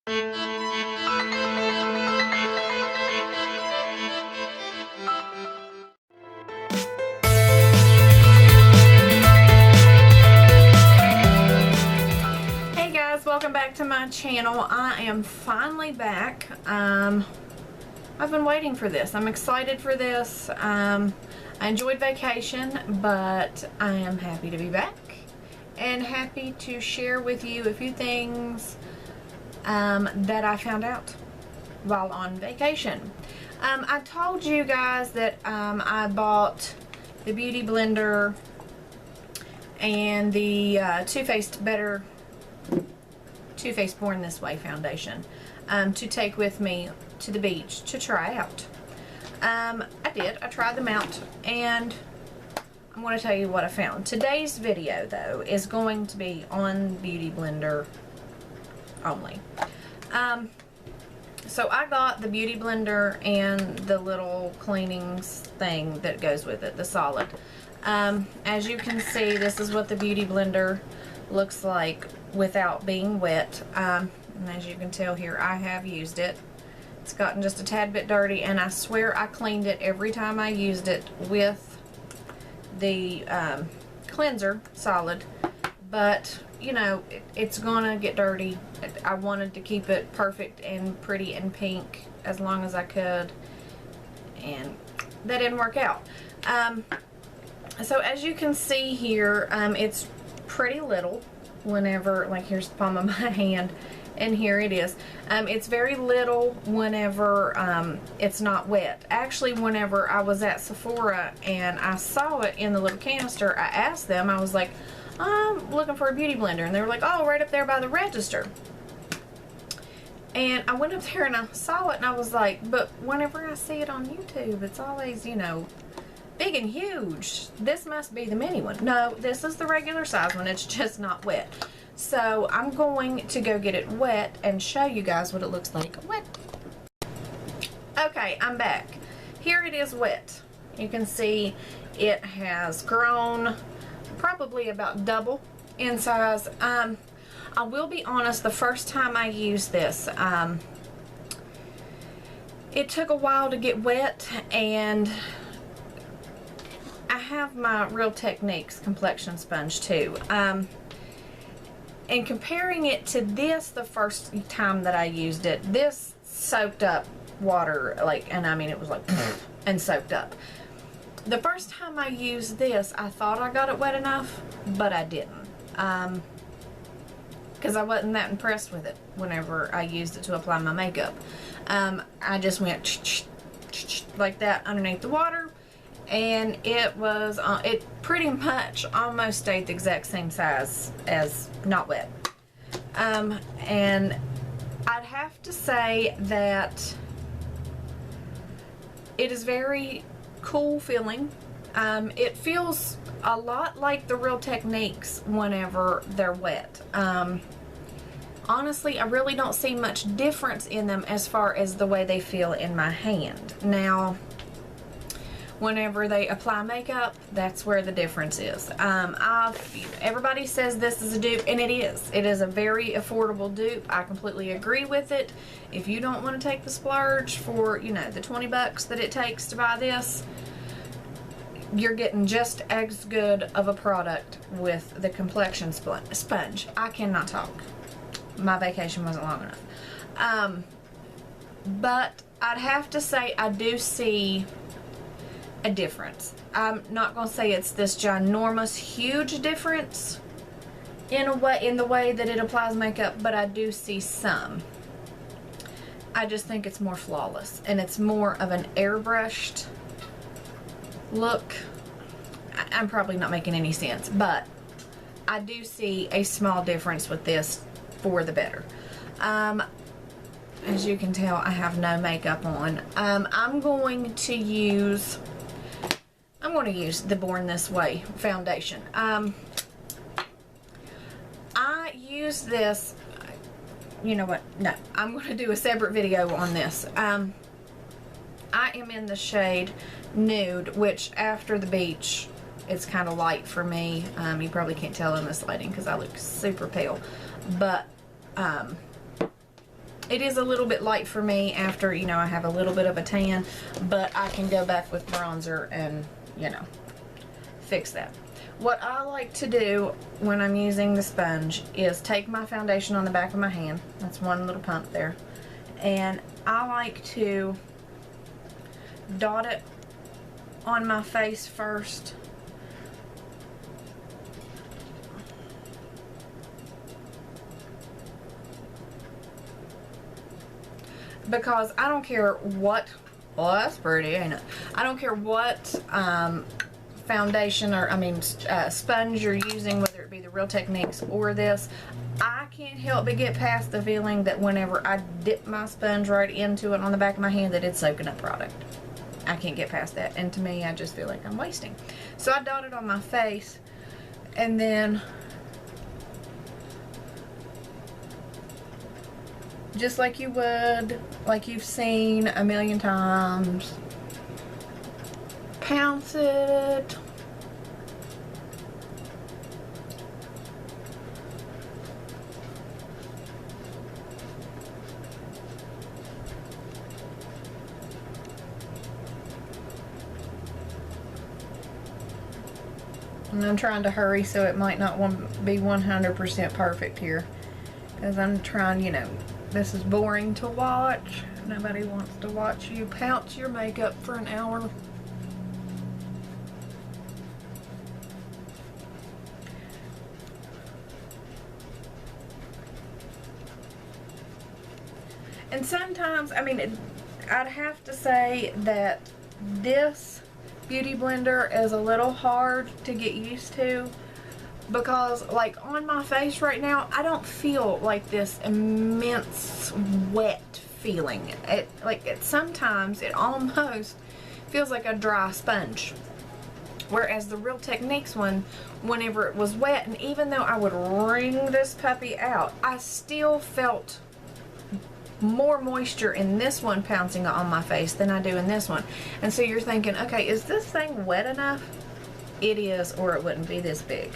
Hey guys, welcome back to my channel. I am finally back. I've been waiting for this. I'm excited for this. I enjoyed vacation, but I am happy to be back and happy to share with you a few things that I found out while on vacation. I told you guys that I bought the Beauty Blender and the Too Faced Born This Way foundation to take with me to the beach to try out. I did. I tried them out, and I'm going to tell you what I found. Today's video, though, is going to be on Beauty Blender only. So I got the Beauty Blender and the little cleanings thing that goes with it, the solid. As you can see, this is what the Beauty Blender looks like without being wet. And as you can tell here, I have used it. It's gotten just a tad bit dirty, and I swear I cleaned it every time I used it with the cleanser solid, but you know, it's gonna get dirty. I wanted to keep it perfect and pretty and pink as long as I could, and that didn't work out. So as you can see here, it's pretty little whenever, like, here's the palm of my hand, and here it is. It's very little whenever it's not wet. Actually, whenever I was at Sephora and I saw it in the little canister, I asked them, I was like, I'm looking for a Beauty Blender, and they were like, oh, right up there by the register. And I went up there and I saw it, and I was like, but whenever I see it on YouTube, it's always, you know, big and huge. This must be the mini one. No, this is the regular size one. It's just not wet. So I'm going to go get it wet and show you guys what it looks like wet. Okay, I'm back. Here it is wet. You can see it has grown probably about double in size. I will be honest, the first time I used this, it took a while to get wet, and I have my Real Techniques complexion sponge too. And comparing it to this, the first time that I used it, this soaked up water, like, and I mean, it was like and soaked up. The first time I used this, I thought I got it wet enough, but I didn't, because I wasn't that impressed with it whenever I used it to apply my makeup. I just went like that underneath the water, and it was it pretty much almost stayed the exact same size as not wet. And I'd have to say that it is very cool feeling. It feels a lot like the Real Techniques whenever they're wet. Honestly, I really don't see much difference in them as far as the way they feel in my hand. Now, whenever they apply makeup, that's where the difference is. Everybody says this is a dupe, and it is. It is a very affordable dupe. I completely agree with it. If you don't want to take the splurge for, you know, the 20 bucks that it takes to buy this, you're getting just as good of a product with the complexion sponge. I cannot talk. My vacation wasn't long enough. But I'd have to say I do see a difference. I'm not going to say it's this ginormous, huge difference in the way that it applies makeup, but I do see some. I just think it's more flawless, and it's more of an airbrushed look. I'm probably not making any sense, but I do see a small difference with this for the better. As you can tell, I have no makeup on. I'm going to use the Born This Way foundation. I use this, you know what, no, I'm going to do a separate video on this. I am in the shade Nude, which after the beach, it's kind of light for me. You probably can't tell in this lighting because I look super pale, but It is a little bit light for me after, you know, I have a little bit of a tan, but I can go back with bronzer and, you know, fix that. What I like to do when I'm using the sponge is take my foundation on the back of my hand. That's one little pump there. And I like to dot it on my face first. Because I don't care what, well, that's pretty, ain't it? I don't care what foundation or, sponge you're using, whether it be the Real Techniques or this. I can't help but get past the feeling that whenever I dip my sponge right into it on the back of my hand, that it's soaking up product. I can't get past that. And to me, I just feel like I'm wasting. So I dot it on my face, and then just like you would, like you've seen a million times, pounce it. And I'm trying to hurry, so it might not be 100% perfect here, because I'm trying, you know, this is boring to watch. Nobody wants to watch you pounce your makeup for an hour. And sometimes, I mean, I'd have to say that this beauty blender is a little hard to get used to, because like on my face right now, I don't feel like this immense wet feeling. Sometimes it almost feels like a dry sponge, whereas the Real Techniques one, whenever it was wet, and even though I would wring this puppy out, I still felt more moisture in this one pouncing on my face than I do in this one. And so you're thinking, okay, is this thing wet enough? It is, or it wouldn't be this big.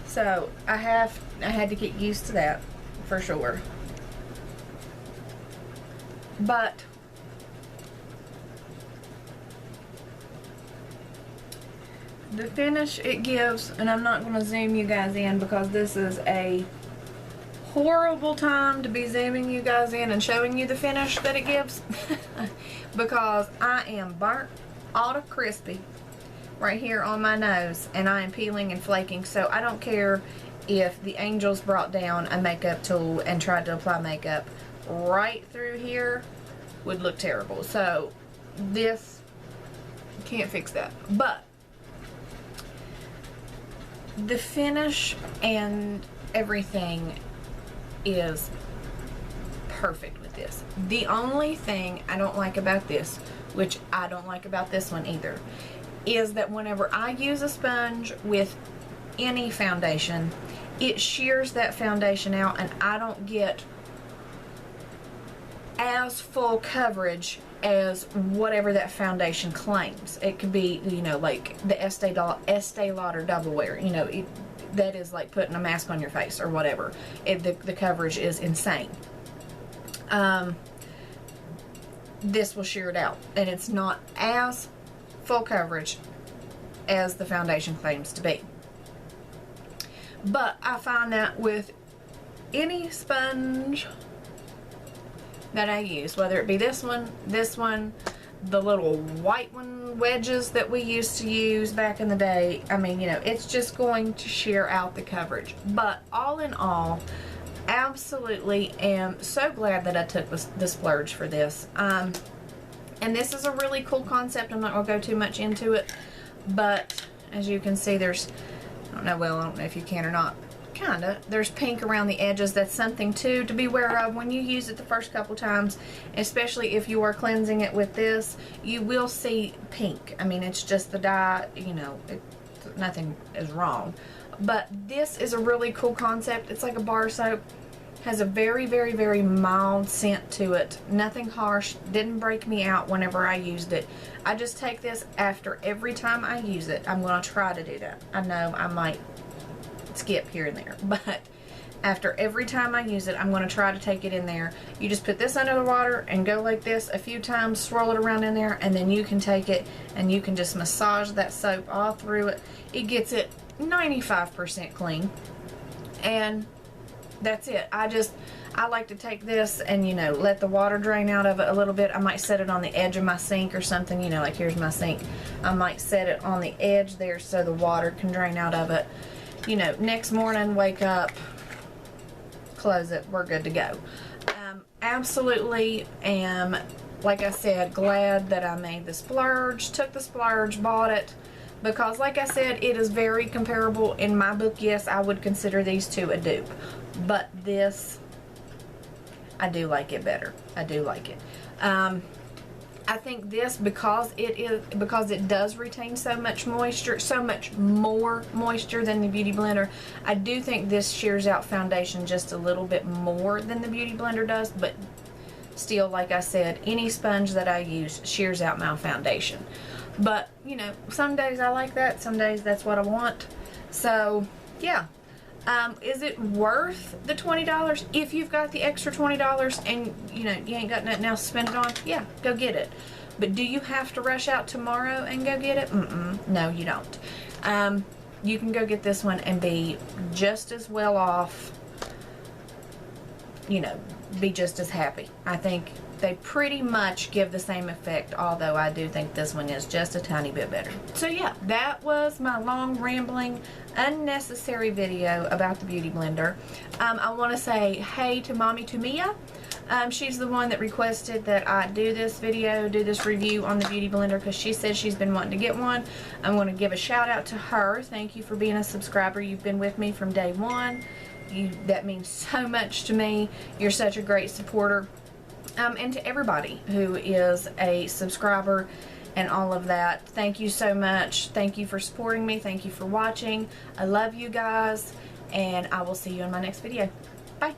So I had to get used to that for sure. But the finish it gives, and I'm not going to zoom you guys in because this is a horrible time to be zooming you guys in and showing you the finish that it gives because I am burnt all to crispy right here on my nose, and I am peeling and flaking. So I don't care if the angels brought down a makeup tool and tried to apply makeup right through here, would look terrible. So this can't fix that. But the finish and everything is perfect with this. The only thing I don't like about this, which I don't like about this one either, is that whenever I use a sponge with any foundation, it shears that foundation out, and I don't get as full coverage as whatever that foundation claims. It could be, you know, like the Estee Lauder Double Wear, you know, that is like putting a mask on your face or whatever. The coverage is insane. This will shear it out, and it's not as full coverage as the foundation claims to be. But I find that with any sponge that I use, whether it be this one, the little white one wedges that we used to use back in the day, I mean, you know, it's just going to shear out the coverage. But all in all, absolutely am so glad that I took the splurge for this. And this is a really cool concept. I'm not going to go too much into it, but as you can see, there's, I don't know if you can or not, kinda, there's pink around the edges. That's something too to be aware of when you use it the first couple times, especially if you are cleansing it with this. You will see pink. I mean, it's just the dye, you know, nothing is wrong. But this is a really cool concept. It's like a bar soap. Has a very, very, very mild scent to it. Nothing harsh. Didn't break me out whenever I used it. I just take this after every time I use it. I'm going to try to do that. I know I might skip here and there, but after every time I use it, I'm going to try to take it in there. You just put this under the water and go like this a few times, swirl it around in there, and then you can take it and you can just massage that soap all through it. It gets it 95% clean, and that's it. I like to take this and, you know, let the water drain out of it a little bit. I might set it on the edge of my sink or something, you know, like here's my sink. I might set it on the edge there so the water can drain out of it. You know, next morning, wake up, close it, we're good to go. Absolutely am, like I said, glad that I made the splurge, took the splurge, bought it, because like I said, it is very comparable. In my book, yes, I would consider these two a dupe, but this, I do like it better. I do like it. I think this, because it does retain so much moisture, so much more moisture than the Beauty Blender, I do think this shears out foundation just a little bit more than the Beauty Blender does, but still, like I said, any sponge that I use shears out my foundation. But, you know, some days I like that, some days that's what I want. So, yeah. Is it worth the $20? If you've got the extra $20 and, you know, you ain't got nothing else to spend it on, yeah, go get it. But do you have to rush out tomorrow and go get it? No, you don't. You can go get this one and be just as well off, you know, be just as happy. I think they pretty much give the same effect, although I do think this one is just a tiny bit better. So yeah, that was my long, rambling, unnecessary video about the Beauty Blender. I want to say hey to Mommy Mia. She's the one that requested that I do this video, do this review on the Beauty Blender, because she said she's been wanting to get one. I'm going to give a shout out to her. Thank you for being a subscriber. You've been with me from day one. That means so much to me. You're such a great supporter. And to everybody who is a subscriber and all of that, thank you so much. Thank you for supporting me. Thank you for watching. I love you guys, and I will see you in my next video. Bye.